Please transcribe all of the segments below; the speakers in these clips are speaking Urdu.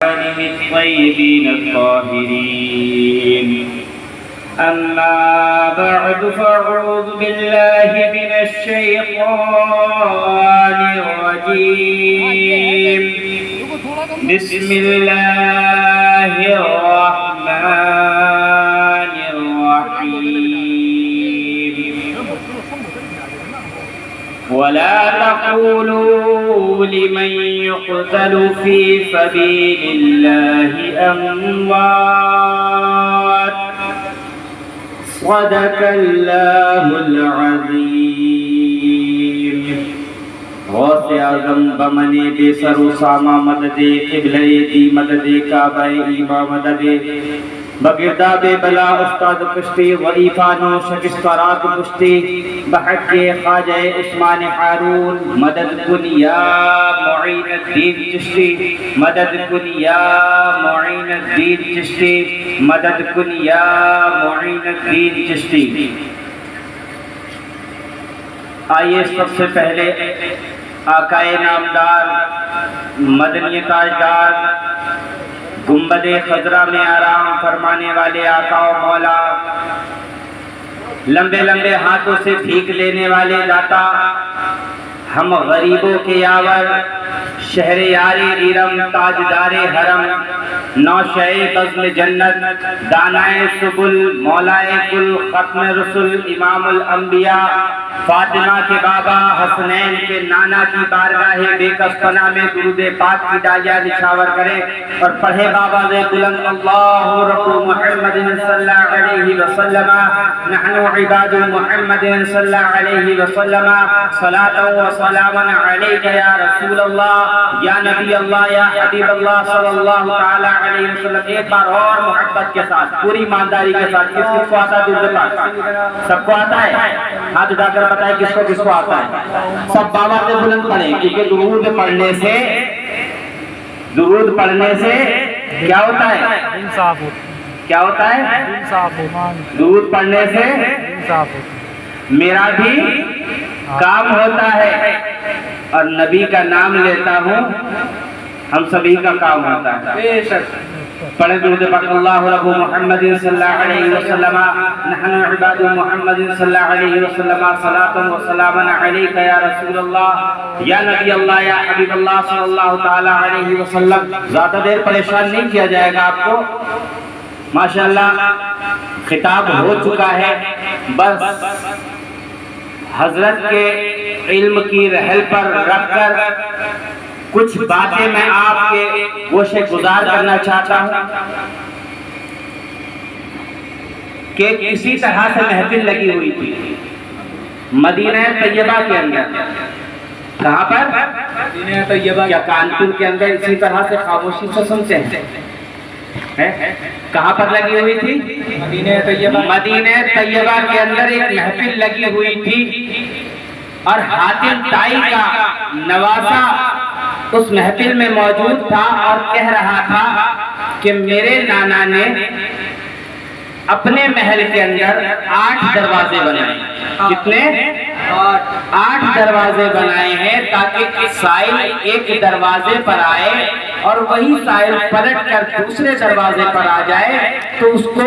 الطيبين الطاهرين. أما بعد فأعوذ بالله من الشيطان الرجيم. بسم الله الرحمن الرحيم. ولا تقولوا لمن يقتل في سبيل الله أموات. صدق الله العظيم. غوث اعظم بمنے بے سر و ساما مدد قبلہ دی مدد کعبہ ایما مدد بگردہ بے بلا استاد کشتی ضعیفانو شکسترات پشتی بحق خواجہ عثمان ہارون مدد کن یا معین الدین چشتی مدد کن یا معین الدین چشتی مدد کن یا معین الدین چشتی. آئیے سب سے پہلے آقائے نامدار مدنی تاجدار گنبد خضرا میں آرام فرمانے والے آقا و مولا لمبے لمبے ہاتھوں سے بھیک لینے والے داتا ہم غریبوں کے یاور شہر یاری ریرم تاجدار حرم نوشہ بزم جنت دانائے سبل مولائے کل ختم رسل امام الانبیاء فاطمہ کے بابا حسنین کے نانا کی بارگاہ بے کس پناہ میں درود پاک کی ڈالیاں نچھاور کرے اور پڑھے بابا دے بلند اللہ رب محمد صلی اللہ علیہ وسلم نحن عباد محمد صلی اللہ علیہ وسلم صلاۃ و سلام علیک یا رسول اللہ یا نبی اللہ یا حبیب اللہ صلی اللہ تعالی علیہ وسلم. ایک بار اور محبت کے ساتھ پوری ایمانداری کے ساتھ کس کو آتا ہے درود پاک؟ سب کو آتا ہے؟ ہاتھ اٹھا کر بتائیں کس کو آتا ہے. سب بابا سے بلند پڑھیں کیونکہ درود پڑھنے سے کیا ہوتا ہے؟ کیا ہوتا ہے؟ درود پڑھنے سے میرا بھی کام ہوتا ہے اور نبی کا نام لیتا ہوں ہم سبھی کا کام ہوتا ہے. پڑھیں درود پاک. اللہ رب محمد صلی اللہ علیہ وسلم نحن عباد محمد صلی اللہ علیہ وسلم صلاۃ و سلام علیک یا رسول اللہ یا نبی اللہ یا حبیب اللہ صلی اللہ تعالی علیہ وسلم. زیادہ دیر پریشان نہیں کیا جائے گا آپ کو. ماشاءاللہ خطاب ہو چکا ہے. بس حضرت کے علم کی رحل پر رکھ کر کچھ باتیں میں آپ کے گوشے گزار کرنا چاہتا ہوں کہ کسی طرح سے محفل لگی ہوئی تھی مدینہ طیبہ کے اندر. کہاں پر؟ مدینہ طیبہ. کیا کانپور کے اندر اسی طرح سے خاموشی سے سنتے ہیں؟ کہاں پر لگی ہوئی تھی؟ مدینہ طیبہ. مدینہ طیبہ کے اندر ایک محفل لگی ہوئی تھی اور حاتم طائی کا نواسہ اس محفل میں موجود تھا اور کہہ رہا تھا کہ میرے نانا نے اپنے محل کے اندر 8 دروازے بنائے. کتنے؟ 8 دروازے بنائے ہیں تاکہ سائل ایک دروازے پر آئے اور وہی سائل پلٹ کر دوسرے دروازے پر آ جائے تو اس کو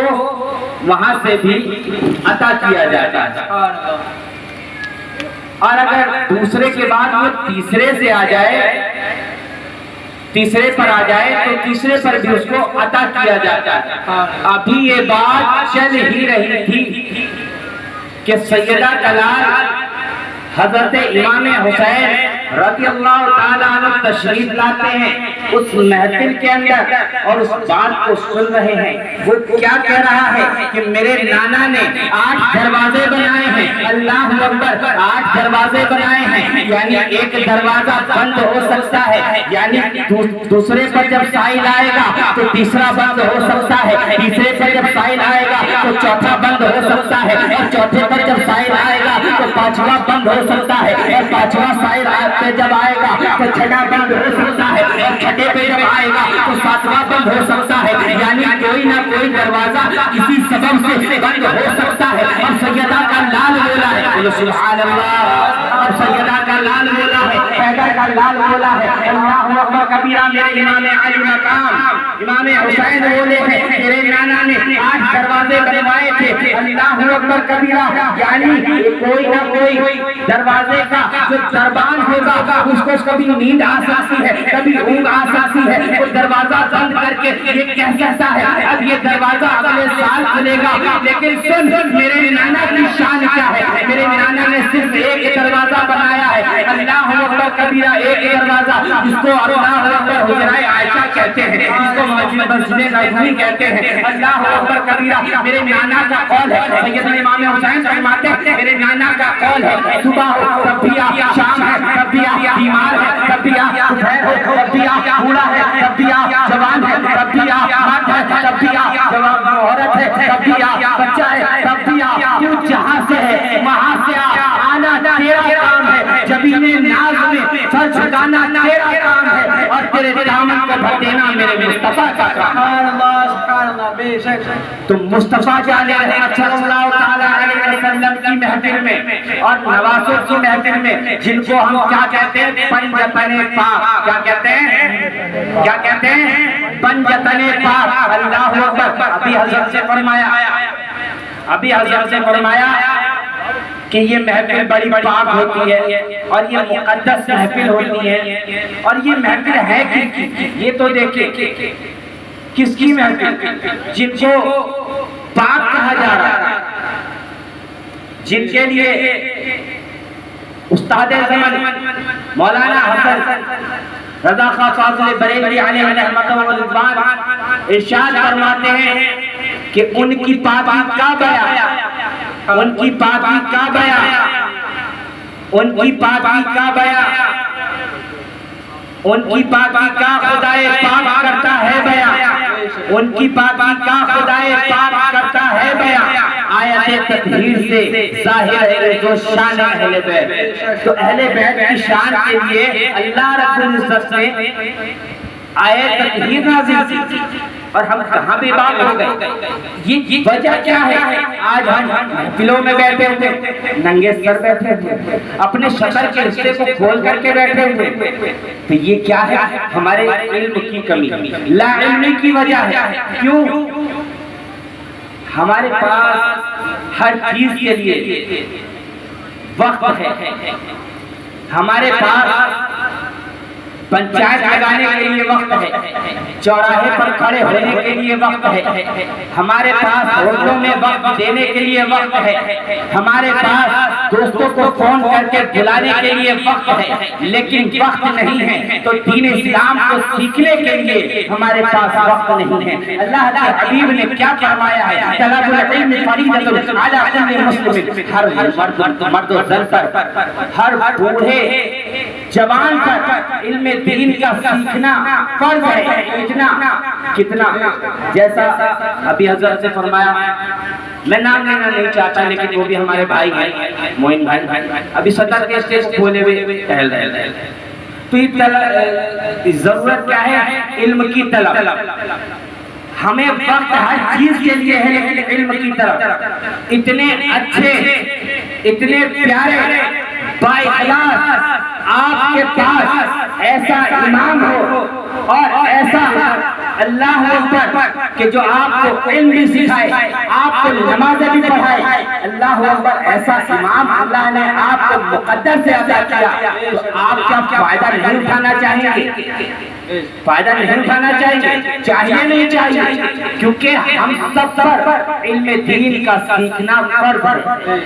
وہاں سے بھی عطا کیا جاتا ہے. اور اگر دوسرے کے بعد وہ تیسرے سے آ جائے تیسرے پر آ جائے تو تیسرے پر بھی اس کو عطا کیا جاتا ہے. ابھی یہ بات چل ہی رہی تھی کہ سیدہ کلال حضرت امام حسین رضی اللہ تعالیٰ عنہ تشریف لاتے ہیں اس محفل کے اندر اور اس بات کو سن رہے ہیں. وہ کیا کہہ رہا ہے کہ میرے نانا نے 8 دروازے بنائے ہیں. اللہ اکبر. 8 دروازے بنائے ہیں یعنی ایک دروازہ بند ہو سکتا ہے یعنی دوسرے پر جب سائل آئے گا تو تیسرا بند ہو سکتا ہے. تیسرے پر جب سائل آئے گا تو چوتھا بند ہو سکتا ہے اور چوتھے پر جب سائل آئے گا تو پانچواں بند ہو سکتا ہے اور پانچواں سائل پہ جب آئے گا تو چھٹا بند ہو سکتا ہے اور چھٹے پہ جب آئے گا تو ساتواں بند ہو سکتا ہے. یعنی کوئی نہ کوئی دروازہ کسی سبب سے بند ہو سکتا ہے. اور سیدہ کا لال بولا ہے سبحان اللہ. اور سیدہ کا لال بولا ہے پیدا کا لال بولا ہے اللہ اکبر کبیرہ میرے امام علی مقام امام حسین بولے ہیں میرے نانا نے 8 دروازے بنوائے تھے اللہ اکبر کبیرہ یعنی کوئی نہ کوئی دروازے کا جو دربان ہوگا اس کو کبھی نیند آ سکتی ہے کبھی اونگ آ سکتی ہے وہ دروازہ بند کر کے یہ کہہ سکتا ہے اب یہ دروازہ اگلے سال کھلے گا لیکن سن میرے نانا کی شان کیا ہے میرے نانا نے صرف ایک دروازہ بنایا ہے اللہ اکبر کبیرہ ایک دروازہ جس کو اللہ اکبر حجرائے عائشہ کہتے ہیں جس کو مسجد نبوی کہتے ہیں اللہ اکبر کبیرہ میرے نانا کا قول ہے سیدنا امام حسین فرماتے ہیں میرے نانا کا قول ہے صبح ہو تب بھی آ شام ہے تب بھی آ بیمار ہے تب بھی آ دوپہر ہو تب بھی آ بوڑھا ہے تب بھی آ جوان ہے تب بھی آ مرد ہے تب بھی آ عورت ہے تب بھی آ بچہ ہے تب بھی آ تو جہاں سے ہے وہاں سے آنا تیرا کام ہے زمین ناز میں سر جھکانا تیرا کام ہے اور تیرے دامن کو بھر دینا میرے مصطفیٰ کا کام سبحان اللہ بے شک تم مصطفیٰ صلی اللہ تعالیٰ علیہ وسلم کی محفل میں اور نوازوں کی محفل میں جن کو ہم کیا کہتے ہیں پنجتن پاک کیا کہتے ہیں کیا کہتے ہیں پنجتن پاک اللہ اکبر ابھی حضرت سے فرمایا کہ یہ محفل بڑی پاک ہوتی ہے اور یہ مقدس محفل ہوتی ہے اور یہ محفل ہے کی یہ تو دیکھیں کس کی محفل جن کو پاک کہا جا رہا ہے جن کے لیے استاد زمن مولانا حسن رضا خان فاضل بریلوی علیہ رحمت و رضوان ارشاد فرماتے ہیں کہ ان کی پاکی کا بیان ان کی پاکی کا بیان ان کی پاکی کا بیان ان کی پاکی کا خدائے پاک کرتا ہے بیان ان کی پاکی کا خدائے پاک کرتا ہے بیان آیت تطہیر سے ظاہر ہے جو شان اہل بیت تو اہل بیت کی شان کے لیے اللہ رب العزت نے آیت تطہیر نازل کی اور ہم کہاں بے باک ہو گئے یہ وجہ کیا ہے آج ہم محفلوں میں بیٹھے ہوئے ننگے سر بیٹھے ہوئے اپنے شکر کے حصے کو کھول کر کے بیٹھے ہوئے تو یہ کیا ہے ہمارے علم کی کمی لا علمی کی وجہ ہے کیوں ہمارے پاس ہر چیز کے لیے وقت ہے ہمارے پاس پنچایت لگانے کے لیے وقت ہے چوراہے پر کھڑے ہونے کے لیے وقت ہے ہمارے پاس ہوٹلوں میں وقت دینے کے لیے وقت ہے ہمارے پاس دوستوں کو فون کر کے بلانے کے لیے وقت ہے لیکن وقت نہیں ہے تو دین اسلام کو سیکھنے کے لیے ہمارے پاس وقت نہیں ہے اللہ کے حبیب نے کیا فرمایا ہے طلب العلم فریضۃ علی کل مسلم ہر مرد و زن پر ہر بوڑھے جوان پر علم دین کا سیکھنا فرض ہے اتنا کتنا جیسا ابھی حضرت سے فرمایا میں نام لینا نہیں چاہتا لیکن وہ بھی ہمارے بھائی ہیں موین بھائی ابھی صدر کے اسٹیج کھولے ہوئے ٹہل رہے تو یہ ضرورت کیا ہے علم کی طلب ہمیں وقت ہر چیز کے لیے ہے لیکن علم کی طرف اتنے اچھے اتنے پیارے با اخلاص آپ کے پاس ایسا امام ہو اور ایسا اللہ اکبر کہ جو آپ کو علم بھی سکھائے آپ کو نمازیں بھی پڑھائے اللہ اکبر ایسا امام اللہ نے آپ کو مقدر سے عطا کیا تو آپ کا فائدہ نہیں اٹھانا چاہیے فائدہ نہیں اٹھانا چاہیے چاہیے نہیں چاہیے کیونکہ ہم سب پر علم دین کا سیکھنا فرض ہے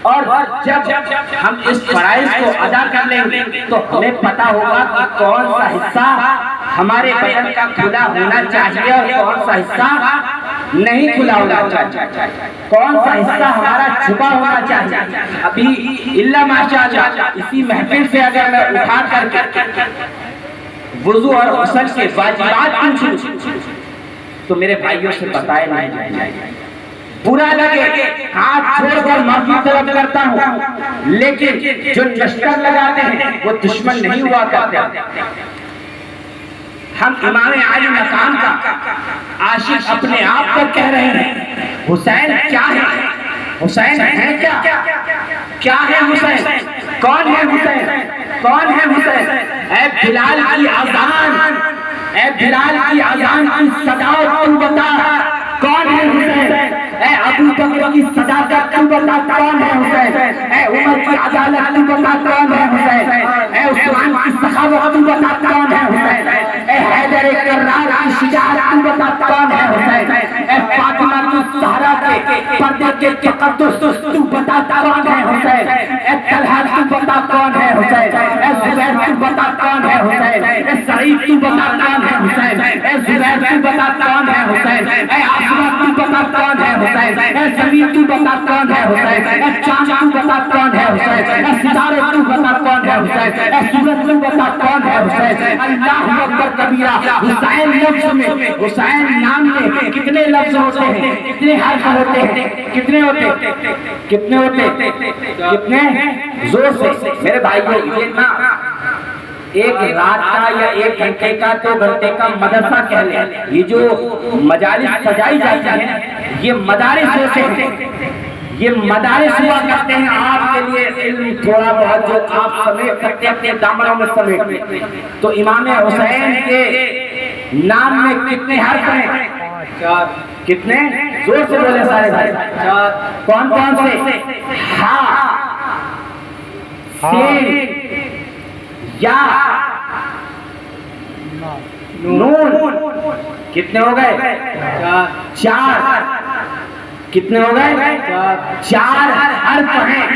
اور جب ہم اس فرائض کو ادا کر لیں گے تو ہمیں پتا ہوگا کہ کون سا حصہ ہمارے بدن کا کھلا ہونا چاہیے اور کون سا حصہ نہیں کھلا ہونا چاہیے کون سا حصہ ہمارا چھپا ہونا چاہیے ابھی اللہ ماشاءاللہ اسی محفل سے اگر میں اٹھا کر کے وضو اور غسل کے واجبات پوچھوں تو میرے بھائیوں سے بتائے نہیں جائے برا لگے ہاتھ چھوڑ کر معافی طلب کرتا ہوں لیکن جو لشکر لگاتے ہیں وہ دشمن نہیں ہوا کرتے ہم امام علی مقام کا عاشق اپنے آپ کو کہہ رہے ہیں حسین کیا ہے حسین ہے کیا ہے حسین کون ہے حسین کون ہے حسین؟ اے بلال کی اذان، اے بلال کی اذان کی صدا تو بتا کون ہے حسین؟ اے ابو بکر کی صداقت تو بتا کون ہے حسین؟ اے عمر کی عدالت تو بتا کون ہے حسین؟ اے عثمان کی سخاوت تو بتا کون ہے حسین؟ اے حیدر کرار کی شجاعت تو بتا کون ہے حسین؟ اے فاطمہ کی زہرا کے پردے کے تقدس تو بتا کون ہے حسین؟ اے طلحہ تو بتا کون ہے حسین؟ اے زبیر تو بتا کون ہے حسین؟ اے سعید تو بتا کون ہے حسین؟ اے زبیر تو بتا کون ہے حسین؟ اے عاصمہ تو بتا کون ہے حسین؟ اے زمین تو بتا کون ہے حسین؟ اے چاند تو بتا کون ہے حسین؟ اے ستارے تو بتا کون ہے حسین؟ اے سورج تو بتا کون ہے حسین؟ اللہ اکبر کبیرہ۔ حسین لفظ میں، حسین نام میں کتنے لفظ ہوتے ہیں؟ کتنے حرف ہوتے ہیں؟ کتنے ہوتے ہیں؟ کتنے ہوتے ہیں؟ کتنے؟ زور سے میرے بھائیو، یہ نا ایک رات کا یا ایک گھنٹے کا 2 گھنٹے کا مدرسہ کہہ لیں، یہ جو مجالس سجائی جاتی ہیں یہ مدارس ہوتے ہیں، یہ مدارس ہوا کرتے ہیں آپ کے لیے علم تھوڑا بہت جو آپ سمیٹ سکتے اپنے دامنوں میں سمیٹ۔ تو امام حسین کے نام میں کتنے حرف ہیں؟ 4۔ کتنے؟ زور سے بولے سارے بھائی۔ 4۔ کون کون سے؟ ہاں، سین، یا، نون۔ کتنے ہو گئے؟ 4۔ کتنے ہو گئے؟ 4 حرف ہیں۔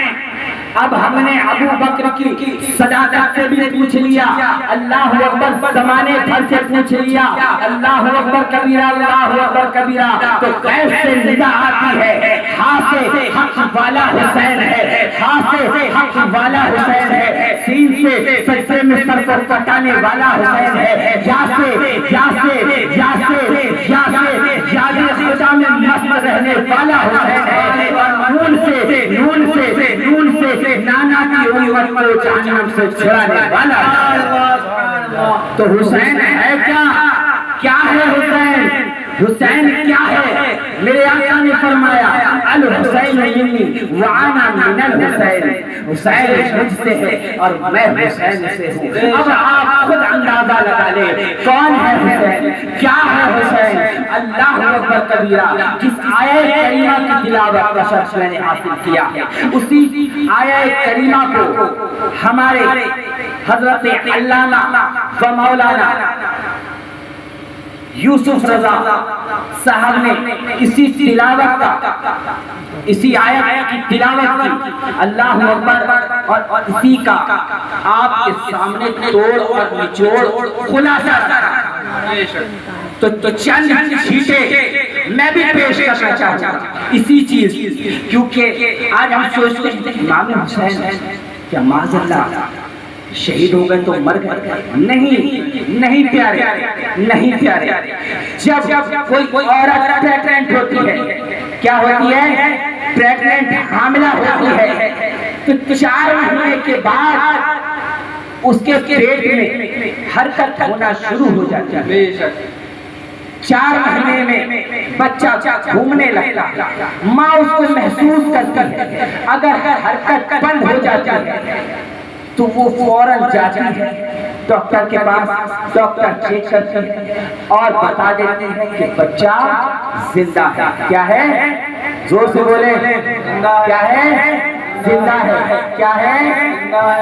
اب ہم نے ابو بکر کی صداقت سے بھی پوچھ لیا، اللہ اکبر زمانے بھر سے پوچھ لیا، اللہ اکبر کبیرہ، اللہ اکبر کبیرہ، تو غیب سے ندا آتی ہے، ہاں سے حق والا حسین ہے، ہاں سے حق والا حسین ہے، سین سے سجدے میں سر کو کٹانے والا حسین ہے، یا سے یاد خدا میں مست رہنے والا حسین ہے، اور نون سے نانا کی امت کو جہنم سے چھڑانے والا ہے۔ تو حسین ہے کیا ہے حسین؟ حسین کیا ہے؟ میرے آقا نے فرمایا الحسین منی وانا من الحسین، حسین مجھ سے ہے اور میں حسین سے ہوں۔ اب آپ خود اندازہ لگا لیں کون ہے حسین، کیا ہے حسین؟ اللہ اکبر کبیرہ۔ جس آیہ کریمہ کی تلاوت کا شرف میں نے حاصل کیا ہے، اسی آیہ کریمہ کو ہمارے حضرت علامہ و مولانا یوسف رضا صاحب نے اسی تلاوت کا، اسی آیت کی تلاوت کی، اللہ اکبر، اور اسی کا آپ کے سامنے توڑ اور نچوڑ خلاصہ رکھا۔ تو چند چھیٹے میں بھی پیش کرنا چاہتا ہوں اسی چیز، کیونکہ آج ہم سوچتے ہیں امام حسین کیا معاذ اللہ شہید ہو گئے تو مر گئے؟ نہیں پیارے، نہیں پیارے۔ جب کوئی عورت پریگننٹ ہوتی ہے، کیا ہوتی ہے؟ پریگننٹ، حاملہ ہوتی ہے، تو 4 مہینے کے بعد اس کے پیٹ میں حرکت ہونا شروع ہو جاتی ہے۔ 4 مہینے میں بچہ گھومنے لگتا ہے، ماں اس کو محسوس کرتی ہے، اگر حرکت بند ہو جاتی ہے تو وہ فوراً جاتی ہے ڈاکٹر کے پاس، ڈاکٹر چیک کرتی ہے اور بتا دیتی ہے کہ بچہ زندہ ہے۔ کیا ہے؟ زور سے بولے، کیا ہے؟ زندہ ہے۔ کیا ہے؟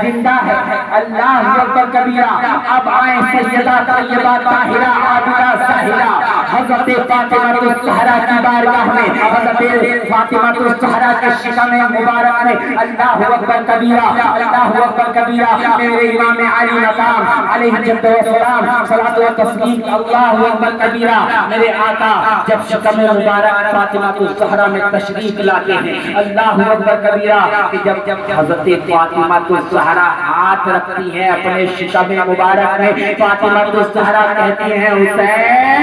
زندہ ہے۔ اللہ اکبر کبیرہ۔ اب آئیں سیدہ طیبہ طاہرہ عابدہ زاہدہ حضرت فاطمہ الزہرا کی بارگاہ میں، حضرت فاطمہ الزہرا کے شکم مبارک میں، اللہ اکبر کبیرہ، اللہ اکبر کبیرہ۔ میرے امام علی مقام علیہ جد و سلام صلاۃ و تسلیم، اللہ اکبر کبیرہ۔ میرے آقا جب شکم مبارک فاطمہ الزہرا میں تشریف لاتے ہیں، اللہ اکبر کبیرہ، کہ جب حضرت فاطمہ الزہرا ہاتھ رکھتی ہیں اپنے شکم مبارک میں، فاطمہ الزہرا کہتی ہیں حسین،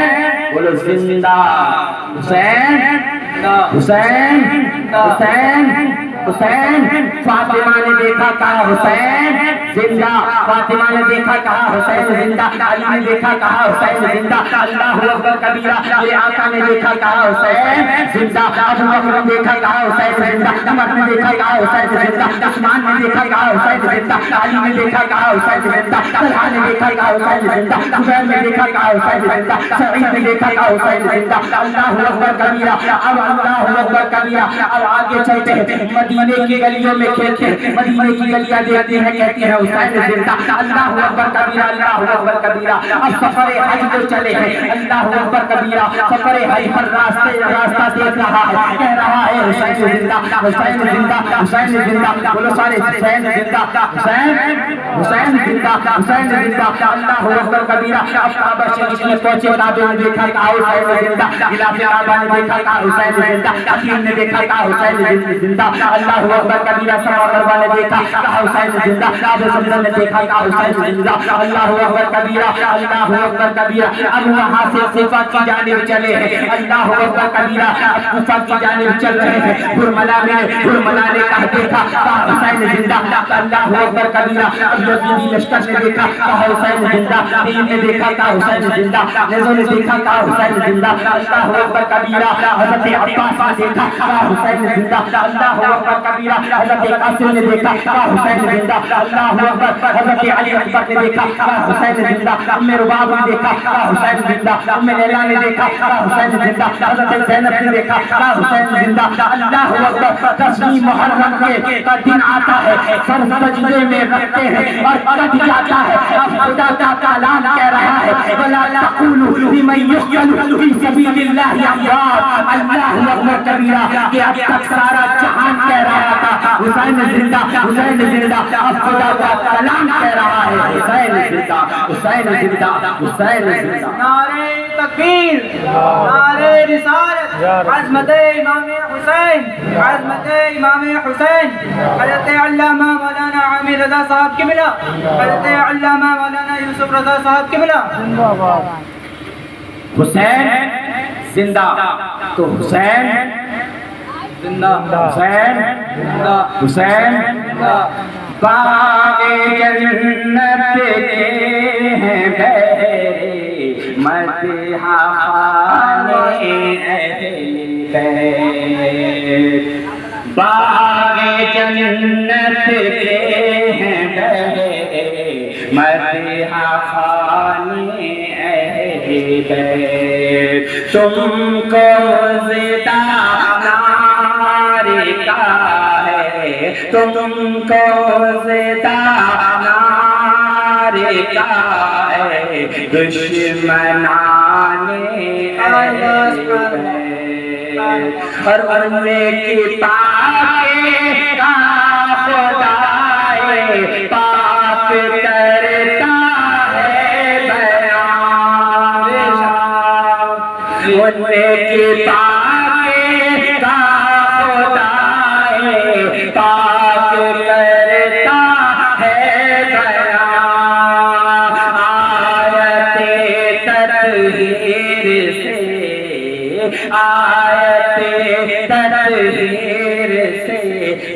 بولو زندہ، حسین، حسین، حسین، حسین فاطمہ نے دیکھا کہا حسین زندہ فاطمہ نے دیکھا کہا حسین زندہ علی نے دیکھا کہا حسین زندہ اللہ اکبر کبیرہ میرے آقا نے دیکھا کہا حسین زندہ ابو بکر نے دیکھا کہا حسین زندہ عمر نے دیکھا کہا حسین زندہ عثمان نے دیکھا کہا حسین زندہ علی نے دیکھا کہا حسین زندہ طلحہ نے دیکھا کہا حسین زندہ زبیر نے دیکھا کہا حسین زندہ سعید نے دیکھا کہا حسین زندہ اللہ اکبر کبیرہ اب اللہ اکبر کبیرہ اب آگے چلتے ہیں مدینے کی گلیوں میں کھیلتے ہیں مدینے کی گلیاں دیکھتے ہیں کہتے ہیں حسین زندہ اللہ اکبر کبیرہ اللہ اکبر کبیرہ اب سفر حج کو چلے ہیں اللہ اکبر کبیرہ سفر حج پر راستہ دیکھ رہا ہے کہہ رہا ہے حسین زندہ حسین زندہ حسین زندہ بولو سارے حسین زندہ حسین زندہ حسین زندہ اللہ اکبر کبیرہ اب کعبہ شریف میں پہنچے کعبے نے دیکھا کہا حسین زندہ غلاف کعبہ نے دیکھا کہا حسین زندہ حکیم نے دیکھا کہا حسین زندہ اللہ اکبر کبیرہ صفا مروا نے دیکھا کہا حسین زندہ کعبہ زمزم نے دیکھا کہا حسین زندہ اللہ اکبر کبیرہ اللہ اکبر کبیرہ اب وہاں سے صفا کی جانب چلے ہیں اللہ اکبر کبیرہ اب صفا کی جانب چل رہے ہیں ہرملا نے کہا دیکھا کہا حسین زندہ اللہ اکبر کبیرہ اب یزیدی لشکر نے دیکھا کہا حسین زندہ تین نے دیکھا کہا حسین زندہ نیزوں نے دیکھا کہا حسین زندہ اللہ اکبر کبیرہ حضرت عباس نے دیکھا کہا حسین زندہ اللہ اکبر کبیرہ حضرت قاسم نے دیکھا کہا حسین زندہ اللہ اکبر حضرت علی اکبر نے دیکھا کہا حسین زندہ ام رباب نے دیکھا کہا حسین زندہ ام لیلا نے دیکھا کہا حسین زندہ حضرت زینب نے دیکھا کہا حسین زندہ اللہ اکبر 10ویں محرم کا دن آتا ہے سر سجدے میں رکھتے ہیں اور کٹ جاتا ہے اب خدا کا اعلان کہہ رہا ہے ولا تقولوا لمن يقتل في سبيل الله اموات اللہ اکبر کبیرہ کہ اب تک سارا جہان کہہ رہا تھا حسین زندہ حسین زندہ اب خدا کا اعلان کہہ رہا ہے حسین زندہ حسین زندہ حسین زندہ نعرہ تکبیر نعرہ رسالت عظمت امام حسین عظمت امام حسین حضرت علامہ مولانا عامر رضا صاحب قبلہ حضرت علامہ مولانا یوسف رضا صاحب قبلہ حسین زندہ تو حسین زندہ حسین زندہ حسین باغ جنت کے ہیں بہرے مدحہ خانے اہل بیت باغ جنت کے ہیں بہرے مدحہ خانے اہل بیت تم کو زدہ نار کا ہے تم کو زدہ نار کا ہے دشمنان اہل بیت اور انہیں کی پاک کا خدائے پاک کرتا ہے بیان انہیں کی پاک کا خدائے پاک کرتا ہے بیان آیت تطہیر سے آیت تطہیر سے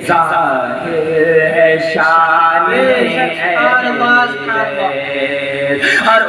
ظاہر ہے شان ہے اور